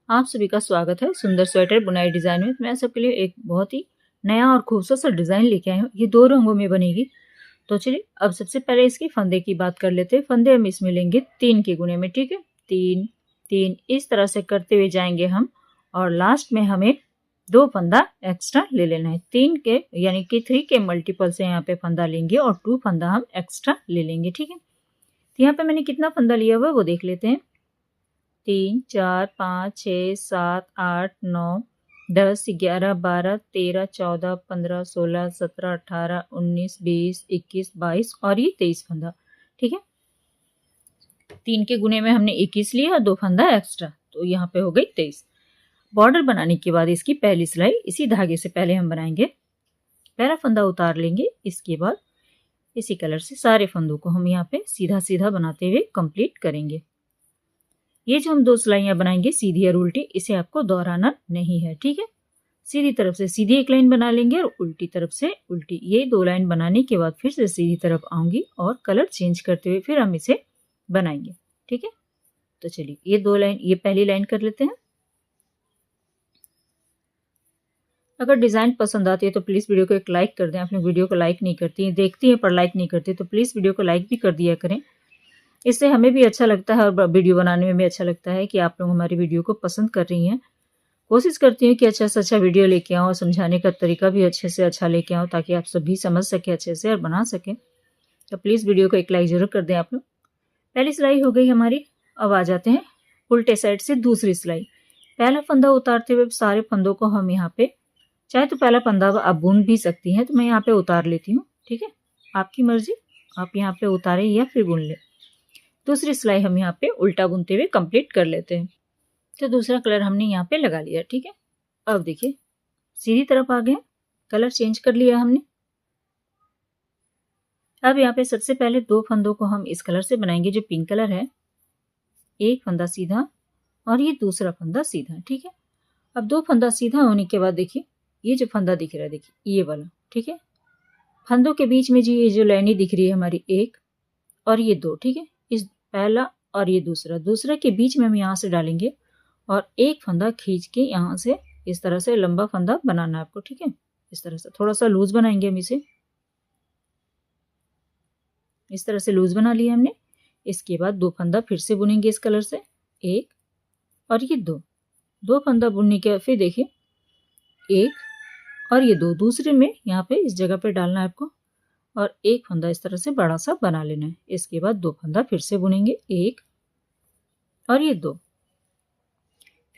आप सभी का स्वागत है सुंदर स्वेटर बुनाई डिजाइन में। मैं सबके लिए एक बहुत ही नया और खूबसूरत सा डिजाइन लेके आई हूँ। ये 2 रंगों में बनेगी। तो चलिए अब सबसे पहले इसकी फंदे की बात कर लेते हैं। फंदे हम इसमें लेंगे 3 के गुने में, ठीक है। 3 3 इस तरह से करते हुए जाएंगे हम, और लास्ट में हमें 2 फंदा एक्स्ट्रा ले लेना है। 3 के यानी कि 3 के मल्टीपल से यहाँ पे फंदा लेंगे और 2 फंदा हम एक्स्ट्रा ले लेंगे, ठीक है। तो यहाँ पे मैंने कितना फंदा लिया हुआ है वो देख लेते हैं। 3 4 5 6 7 8 9 10 11 12 13 14 15 16 17 18 19 20 21 22 और ये 23 फंदा, ठीक है। 3 के गुने में हमने 21 लिया और 2 फंदा एक्स्ट्रा, तो यहाँ पे हो गई 23। बॉर्डर बनाने के बाद इसकी पहली सिलाई इसी धागे से पहले हम बनाएंगे। पहला फंदा उतार लेंगे, इसके बाद इसी कलर से सारे फंदों को हम यहाँ पे सीधा सीधा बनाते हुए कंप्लीट करेंगे। ये जो हम 2 सिलाइयां बनाएंगे सीधी और उल्टी, इसे आपको दोहराना नहीं है, ठीक है। सीधी तरफ से सीधी एक लाइन बना लेंगे और उल्टी तरफ से उल्टी। ये 2 लाइन बनाने के बाद फिर से सीधी तरफ आऊंगी और कलर चेंज करते हुए फिर हम इसे बनाएंगे, ठीक है। तो चलिए ये 2 लाइन, ये पहली लाइन कर लेते हैं। अगर डिजाइन पसंद आती है तो प्लीज वीडियो को एक लाइक कर दें। आपने वीडियो को लाइक नहीं करती है, देखती है पर लाइक नहीं करती, तो प्लीज वीडियो को लाइक भी कर दिया करें। इससे हमें भी अच्छा लगता है और वीडियो बनाने में भी अच्छा लगता है कि आप लोग हमारी वीडियो को पसंद कर रही हैं। कोशिश करती हूँ कि अच्छा से अच्छा वीडियो लेके आऊँ और समझाने का तरीका भी अच्छे से अच्छा लेके आऊँ, ताकि आप सभी समझ सकें अच्छे से और बना सकें। तो प्लीज़ वीडियो को एक लाइक जरूर कर दें आप लोग। पहली सिलाई हो गई हमारी। अब आ जाते हैं उल्टे साइड से दूसरी सिलाई। पहला फंदा उतारते हुए सारे फंदों को हम यहाँ पे, चाहे तो पहला फंदा आप बुन भी सकती हैं, तो मैं यहाँ पे उतार लेती हूँ, ठीक है। आपकी मर्जी, आप यहाँ पे उतारें या फिर बुन लें। दूसरी सिलाई हम यहाँ पे उल्टा बुनते हुए कंप्लीट कर लेते हैं। तो दूसरा कलर हमने यहाँ पे लगा लिया, ठीक है। अब देखिए सीधी तरफ आ गए, कलर चेंज कर लिया हमने। अब यहाँ पे सबसे पहले 2 फंदों को हम इस कलर से बनाएंगे जो पिंक कलर है। एक फंदा सीधा और ये दूसरा फंदा सीधा, ठीक है। अब 2 फंदा सीधा होने के बाद देखिए ये जो फंदा दिख रहा है, देखिए ये वाला, ठीक है। फंदों के बीच में जी ये जो लाइनें दिख रही है हमारी, 1 और ये 2, ठीक है। इस पहला और ये दूसरा के बीच में हम यहाँ से डालेंगे और एक फंदा खींच के यहाँ से इस तरह से लंबा फंदा बनाना है आपको, ठीक है। इस तरह से थोड़ा सा लूज बनाएंगे हम इसे, इस तरह से लूज बना लिया हमने। इसके बाद 2 फंदा फिर से बुनेंगे इस कलर से, 1 और ये 2 फंदा बुनने के फिर देखिए 1 और ये 2 दूसरे में यहाँ पे इस जगह पे डालना है आपको, और एक फंदा इस तरह से बड़ा सा बना लेना है। इसके बाद 2 फंदा फिर से बुनेंगे, 1 और ये 2।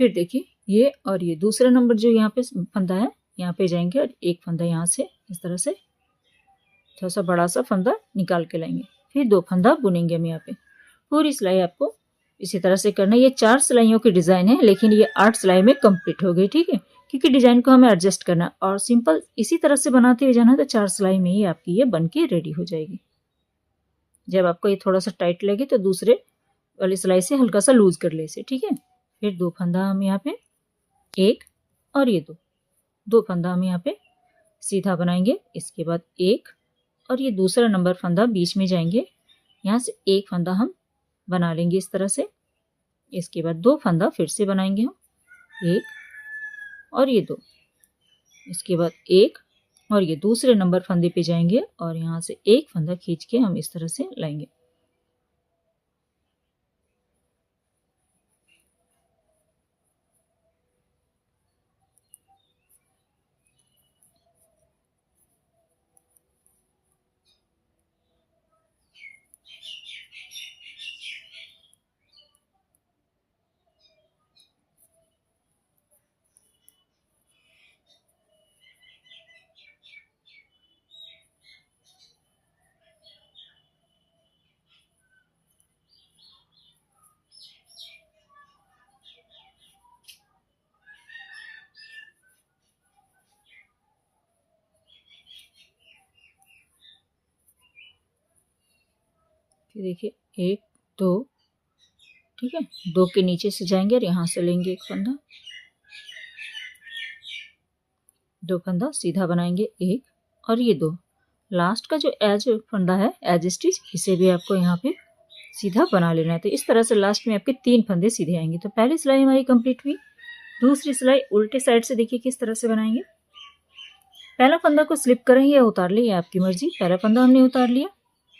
फिर देखिए ये और ये दूसरा नंबर जो यहाँ पे फंदा है, यहाँ पे जाएंगे और एक फंदा यहाँ से इस तरह से थोड़ा सा बड़ा सा फंदा निकाल के लाएंगे। फिर 2 फंदा बुनेंगे हम यहाँ पे। पूरी सिलाई आपको इसी तरह से करना है। ये 4 सिलाइयों की डिजाइन है, लेकिन ये 8 सिलाई में कंप्लीट हो गई, ठीक है। क्योंकि डिजाइन को हमें एडजस्ट करना और सिंपल इसी तरह से बनाते हुए जाना, तो 4 सिलाई में ही आपकी ये बन के रेडी हो जाएगी। जब आपको ये थोड़ा सा टाइट लगे तो दूसरे वाली सिलाई से हल्का सा लूज कर ले इसे, ठीक है। फिर 2 फंदा हम यहाँ पे, 1 और ये 2 फंदा हम यहाँ पे सीधा बनाएंगे। इसके बाद 1 और ये दूसरा नंबर फंदा बीच में जाएंगे, यहाँ से एक फंदा हम बना लेंगे इस तरह से। इसके बाद 2 फंदा फिर से बनाएंगे हम, 1 और ये 2। इसके बाद 1 और ये दूसरे नंबर फंदे पे जाएंगे और यहाँ से एक फंदा खींच के हम इस तरह से लाएंगे। फिर देखिए 1 2, ठीक है। 2 के नीचे से जाएंगे और यहाँ से लेंगे एक फंदा, 2 फंदा सीधा बनाएंगे, 1 और ये 2। लास्ट का जो एज फंदा है, एज स्टिच, इसे भी आपको यहाँ पे सीधा बना लेना है। तो इस तरह से लास्ट में आपके 3 फंदे सीधे आएंगे। तो पहली सिलाई हमारी कंप्लीट हुई। दूसरी सिलाई उल्टे साइड से देखिए किस तरह से बनाएंगे। पहला फंदा को स्लिप करेंगे या उतार लें, आपकी मर्जी। पहला फंदा हमने उतार लिया।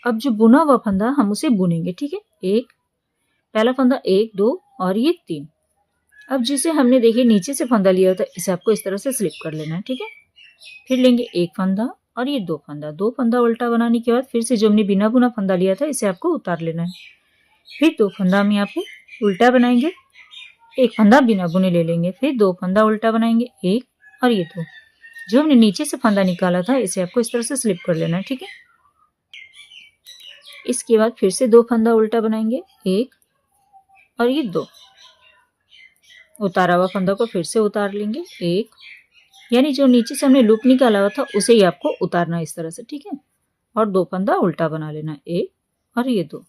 अब जो बुना हुआ फंदा हम उसे बुनेंगे, ठीक है। एक, पहला फंदा 1 2 और ये 3। अब जिसे हमने देखिए नीचे से फंदा लिया था इसे आपको इस तरह से स्लिप कर लेना है, ठीक है। फिर लेंगे एक फंदा और ये 2 फंदा। 2 फंदा उल्टा बनाने के बाद फिर से जो हमने बिना बुना फंदा लिया था इसे आपको उतार लेना है। फिर 2 फंदा हम यहाँ पे उल्टा बनाएंगे, एक फंदा बिना बुने ले लेंगे। फिर 2 फंदा उल्टा बनाएंगे, एक और ये 2। जो हमने नीचे से फंदा निकाला था इसे आपको इस तरह से स्लिप कर लेना है, ठीक है। इसके बाद फिर से 2 फंदा उल्टा बनाएंगे, एक और ये 2। उतारा हुआ फंदा को फिर से उतार लेंगे, एक, यानी जो नीचे से हमने लूप निकाला हुआ था उसे ही आपको उतारना है इस तरह से, ठीक है। और 2 फंदा उल्टा बना लेना, एक और ये 2।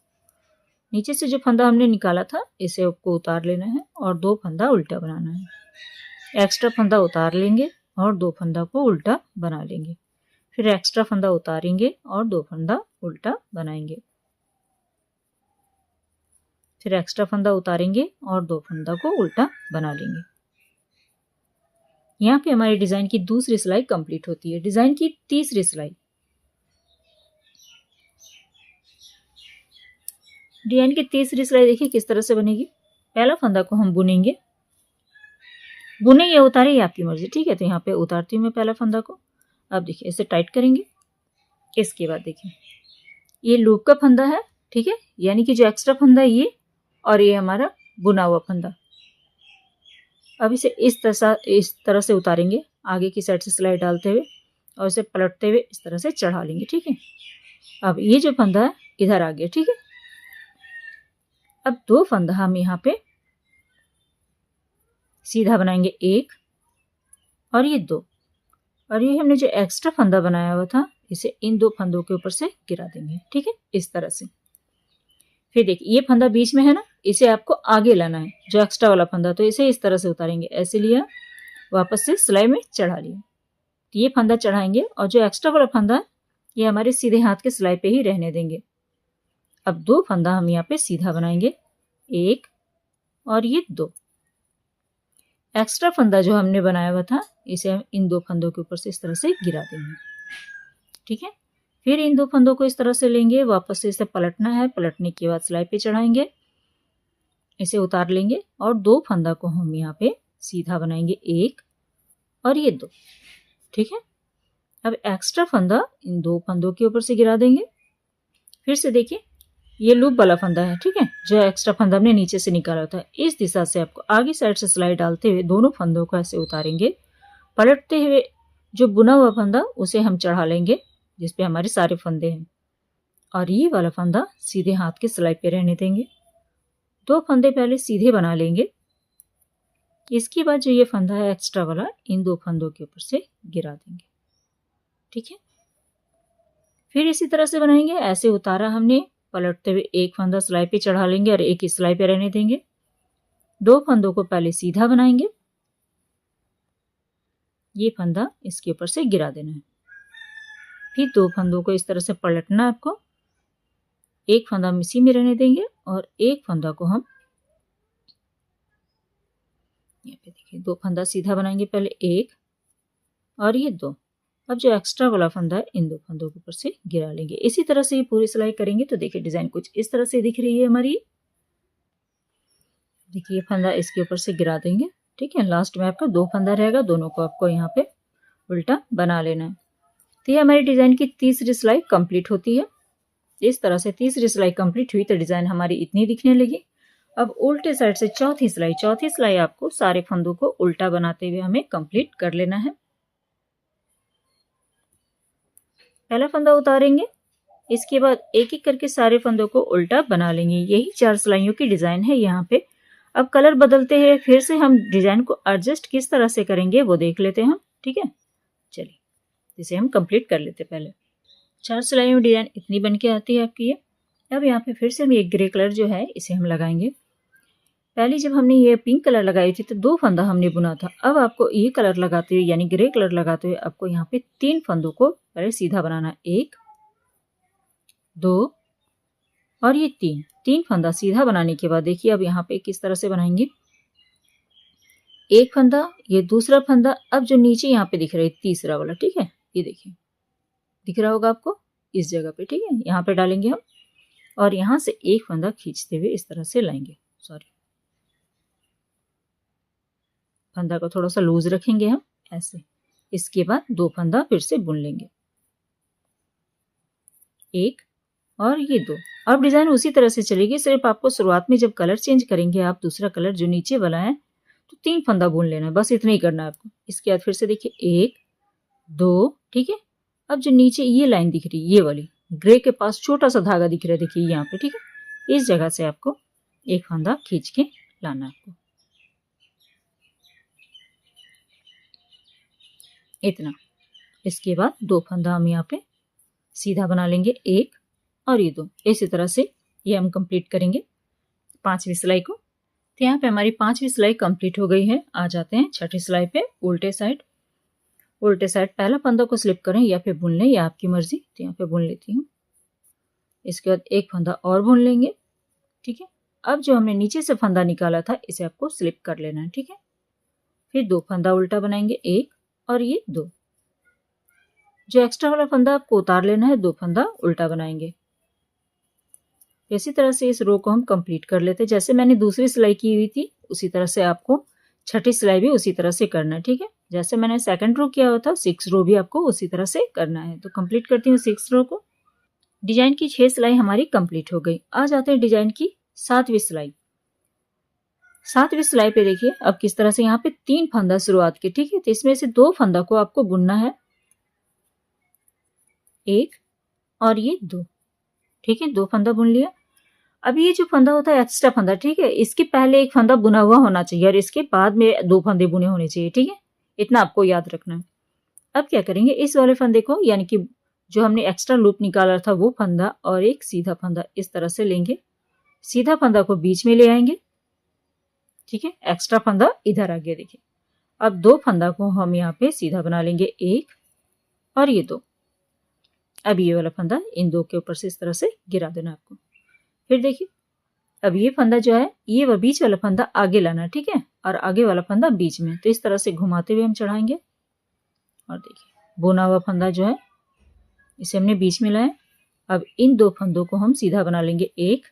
नीचे से जो फंदा हमने निकाला था इसे आपको उतार लेना है और 2 फंदा उल्टा बनाना है। एक्स्ट्रा फंदा उतार लेंगे और 2 फंदा को उल्टा बना लेंगे। फिर एक्स्ट्रा फंदा उतारेंगे और 2 फंदा उल्टा बनाएंगे। फिर एक्स्ट्रा फंदा उतारेंगे और 2 फंदा को उल्टा बना लेंगे। यहाँ पे हमारी डिजाइन की दूसरी सिलाई कंप्लीट होती है। डिजाइन की तीसरी सिलाई, डिजाइन की तीसरी सिलाई देखिए किस तरह से बनेगी। पहला फंदा को हम बुनेंगे, बुने या उतारे ये आपकी मर्जी, ठीक है। तो यहाँ पे उतारती हूँ मैं पहला फंदा को। अब देखिए इसे टाइट करेंगे। इसके बाद देखिए ये लूप का फंदा है, ठीक है, यानी कि जो एक्स्ट्रा फंदा है ये, और ये हमारा बुना हुआ फंदा। अब इसे इस तरह से उतारेंगे, आगे की साइड से सिलाई डालते हुए और इसे पलटते हुए इस तरह से चढ़ा लेंगे, ठीक है। अब ये जो फंदा है इधर आ गया, ठीक है। अब 2 फंदा हम यहाँ पे सीधा बनाएंगे, एक और ये 2। और ये हमने जो एक्स्ट्रा फंदा बनाया हुआ था इसे इन 2 फंदों के ऊपर से गिरा देंगे, ठीक है, इस तरह से। फिर देखिए ये फंदा बीच में है ना, इसे आपको आगे लाना है, जो एक्स्ट्रा वाला फंदा, तो इसे इस तरह से उतारेंगे। ऐसे लिया, वापस से सिलाई में चढ़ा लिया। तो ये फंदा चढ़ाएंगे और जो एक्स्ट्रा वाला फंदा है ये हमारे सीधे हाथ के सिलाई पे ही रहने देंगे। अब 2 फंदा हम यहाँ पे सीधा बनाएंगे, एक और ये 2। एक्स्ट्रा फंदा जो हमने बनाया हुआ था इसे हम इन 2 फंदों के ऊपर से इस तरह से गिरा देंगे, ठीक है। फिर इन 2 फंदों को इस तरह से लेंगे, वापस से इसे पलटना है। पलटने के बाद सिलाई पे चढ़ाएंगे, इसे उतार लेंगे और 2 फंदा को हम यहाँ पे सीधा बनाएंगे, एक और ये 2, ठीक है। अब एक्स्ट्रा फंदा इन 2 फंदों के ऊपर से गिरा देंगे। फिर से देखिए ये लूप वाला फंदा है, ठीक है, जो एक्स्ट्रा फंदा हमने नीचे से निकाला था। इस दिशा से आपको आगे साइड से सिलाई डालते हुए दोनों फंदों को ऐसे उतारेंगे। पलटते हुए जो बुना हुआ फंदा उसे हम चढ़ा लेंगे जिसपे हमारे सारे फंदे हैं, और ये वाला फंदा सीधे हाथ के सिलाई पे रहने देंगे। 2 फंदे पहले सीधे बना लेंगे। इसके बाद जो ये फंदा है एक्स्ट्रा वाला, इन 2 फंदों के ऊपर से गिरा देंगे, ठीक है। फिर इसी तरह से बनाएंगे। ऐसे उतारा हमने, पलटते हुए एक फंदा सिलाई पे चढ़ा लेंगे और एक ही सिलाई पे रहने देंगे। 2 फंदों को पहले सीधा बनाएंगे, ये फंदा इसके ऊपर से गिरा देना है। फिर 2 फंदों को इस तरह से पलटना है आपको, एक फंदा हम इसी में रहने देंगे और एक फंदा को हम यहाँ पे देखिए 2 फंदा सीधा बनाएंगे, पहले एक और ये 2। अब जो एक्स्ट्रा वाला फंदा है इन 2 फंदों के ऊपर से गिरा लेंगे। इसी तरह से ये पूरी सिलाई करेंगे तो देखिए डिजाइन कुछ इस तरह से दिख रही है हमारी। देखिए ये फंदा इसके ऊपर से गिरा देंगे, ठीक है। लास्ट में आपका 2 फंदा रहेगा, दोनों को आपको यहाँ पे उल्टा बना लेना है। तो ये हमारी डिजाइन की तीसरी सिलाई कंप्लीट होती है। इस तरह से तीसरी सिलाई कंप्लीट हुई तो डिजाइन हमारी इतनी दिखने लगी। अब उल्टे साइड से चौथी सिलाई आपको सारे फंदों को उल्टा बनाते हुए हमें कंप्लीट कर लेना है। पहला फंदा उतारेंगे, इसके बाद एक एक करके सारे फंदों को उल्टा बना लेंगे। यही 4 सिलाइयों की डिजाइन है यहाँ पे। अब कलर बदलते हैं, फिर से हम डिजाइन को एडजस्ट किस तरह से करेंगे वो देख लेते हैं हम, ठीक है। चलिए इसे हम कंप्लीट कर लेते हैं। पहले 4 सिलाइयों में डिजाइन इतनी बन के आती है आपकी ये। अब यहाँ पे फिर से हम ये ग्रे कलर जो है इसे हम लगाएंगे। पहले जब हमने ये पिंक कलर लगाई थी तो 2 फंदा हमने बुना था। अब आपको ये कलर लगाते हुए यानी ग्रे कलर लगाते हुए आपको यहाँ पे 3 फंदों को पहले सीधा बनाना, 1 2 और ये 3 फंदा सीधा बनाने के बाद देखिए अब यहाँ पे किस तरह से बनाएंगे। एक फंदा, ये दूसरा फंदा। अब जो नीचे यहाँ पे दिख रहा है तीसरा वाला, ठीक है, ये देखिए दिख रहा होगा आपको इस जगह पे, ठीक है, यहाँ पे डालेंगे हम और यहाँ से एक फंदा खींचते हुए इस तरह से लाएंगे। फंदा को थोड़ा सा लूज रखेंगे हम ऐसे। इसके बाद 2 फंदा फिर से बुन लेंगे, एक और ये 2। अब डिजाइन उसी तरह से चलेगी, सिर्फ आपको शुरुआत में जब कलर चेंज करेंगे आप दूसरा कलर जो नीचे वाला है तो 3 फंदा बुन लेना है, बस इतना ही करना है आपको। इसके बाद फिर से देखिए 1 2, ठीक है। अब जो नीचे ये लाइन दिख रही है, ये वाली ग्रे के पास छोटा सा धागा दिख रहा है, देखिए यहाँ पे, ठीक है। इस जगह से आपको एक फंदा खींच के लाना है आपको, इतना। इसके बाद 2 फंदा हम यहाँ पे सीधा बना लेंगे, 1 और ये 2। इसी तरह से ये हम कंप्लीट करेंगे 5वीं सिलाई को। तो यहाँ पे हमारी 5वीं सिलाई कंप्लीट हो गई है। आ जाते हैं 6ठी सिलाई पे। उल्टे साइड पहला फंदा को स्लिप करें या फिर बुन लें, या आपकी मर्जी। तो यहाँ पे बुन लेती हूँ। इसके बाद एक फंदा और बुन लेंगे, ठीक है। अब जो हमने नीचे से फंदा निकाला था इसे आपको स्लिप कर लेना है, ठीक है। फिर 2 फंदा उल्टा बनाएंगे, 1 और ये 2। जो एक्स्ट्रा वाला फंदा आपको उतार लेना है, 2 फंदा उल्टा बनाएंगे। इसी तरह से इस रो को हम कंप्लीट कर लेते हैं। जैसे मैंने दूसरी सिलाई की हुई थी उसी तरह से आपको 6ठी सिलाई भी उसी तरह से करना है, ठीक है। जैसे मैंने 2nd रो किया हुआ था 6 रो भी आपको उसी तरह से करना है। तो कंप्लीट करती हूँ 6 रो को। डिजाइन की 6 सिलाई हमारी कंप्लीट हो गई। आ जाते हैं डिजाइन की 7वीं सिलाई। 7वीं सिलाई पे देखिए अब किस तरह से यहाँ पे 3 फंदा शुरुआत के, ठीक है। तो इसमें से 2 फंदा को आपको बुनना है, 1 और ये 2, ठीक है। 2 फंदा बुन लिया। अब ये जो फंदा होता है एक्स्ट्रा फंदा, ठीक है, इसके पहले एक फंदा बुना हुआ होना चाहिए और इसके बाद में 2 फंदे बुने होने चाहिए, ठीक है। इतना आपको याद रखना है। अब क्या करेंगे, इस वाले फंदे को यानी कि जो हमने एक्स्ट्रा लूप निकाला था वो फंदा और एक सीधा फंदा इस तरह से लेंगे। सीधा फंदा को बीच में ले आएंगे, ठीक है। एक्स्ट्रा फंदा इधर आ गया, देखिए। अब 2 फंदा को हम यहाँ पे सीधा बना लेंगे, 1 और ये 2। अब ये वाला फंदा इन 2 के ऊपर से इस तरह से गिरा देना आपको। फिर देखिए अब ये फंदा जो है ये वह बीच वाला फंदा आगे लाना, ठीक है, और आगे वाला फंदा बीच में। तो इस तरह से घुमाते हुए हम चढ़ाएंगे और देखिए बुना हुआ फंदा जो है इसे हमने बीच में लाया। अब इन 2 फंदों को हम सीधा बना लेंगे, 1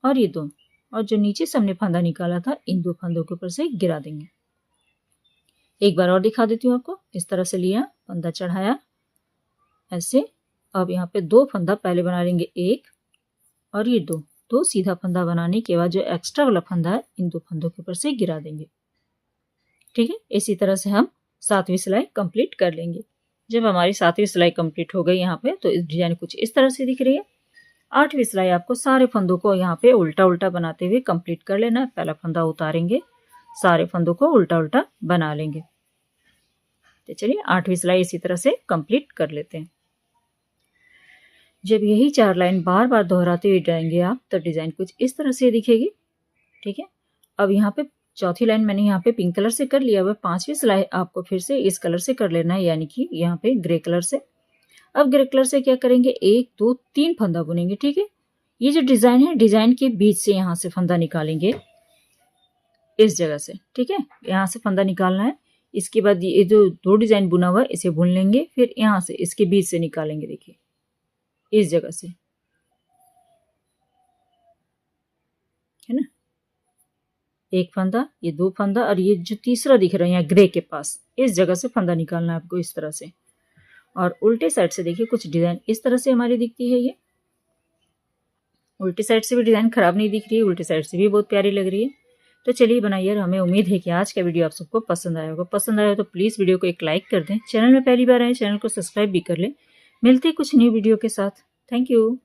और ये 2, और जो नीचे से हमने फंदा निकाला था इन 2 फंदों के ऊपर से गिरा देंगे। एक बार और दिखा देती हूँ आपको। इस तरह से लिया, फंदा चढ़ाया ऐसे। अब यहाँ पे 2 फंदा पहले बना लेंगे, 1 और ये 2। 2 सीधा फंदा बनाने के बाद जो एक्स्ट्रा वाला फंदा है इन 2 फंदों के ऊपर से गिरा देंगे, ठीक है। इसी तरह से हम 7वीं सिलाई कंप्लीट कर लेंगे। जब हमारी 7वीं सिलाई कंप्लीट हो गई यहाँ पे तो इस डिजाइन कुछ इस तरह से दिख रही है। 8वीं सिलाई आपको सारे फंदों को यहाँ पे उल्टा उल्टा बनाते हुए कंप्लीट कर लेना है। पहला फंदा उतारेंगे, सारे फंदों को उल्टा उल्टा बना लेंगे। तो चलिए 8वीं सिलाई इसी तरह से कंप्लीट कर लेते हैं। जब यही 4 लाइन बार बार दोहराते हुए जाएंगे आप तो डिजाइन कुछ इस तरह से दिखेगी, ठीक है। अब यहाँ पे चौथी लाइन मैंने यहाँ पे पिंक कलर से कर लिया हुआ। 5वीं सिलाई आपको फिर से इस कलर से कर लेना है, यानी कि यहाँ पे ग्रे कलर से। अब ग्रे कलर से क्या करेंगे, 1 2 3 फंदा बुनेंगे, ठीक है। ये जो डिजाइन है डिजाइन के बीच से यहाँ से फंदा निकालेंगे इस जगह से, ठीक है। यहाँ से फंदा निकालना है। इसके बाद ये जो 2 डिजाइन बुना हुआ है इसे बुन लेंगे, फिर यहाँ से इसके बीच से निकालेंगे, देखिए इस जगह से, है ना। एक फंदा, ये 2 फंदा और ये जो तीसरा दिख रहा है यहाँ ग्रे के पास इस जगह से फंदा निकालना है आपको इस तरह से। और उल्टे साइड से देखिए कुछ डिजाइन इस तरह से हमारी दिखती है। ये उल्टी साइड से भी डिजाइन खराब नहीं दिख रही है, उल्टी साइड से भी बहुत प्यारी लग रही है। तो चलिए बनाइए। हमें उम्मीद है कि आज का वीडियो आप सबको पसंद आया होगा। पसंद आया तो प्लीज़ वीडियो को एक लाइक कर दें। चैनल में पहली बार आए चैनल को सब्सक्राइब भी कर लें। मिलते कुछ न्यू वीडियो के साथ। Thank you.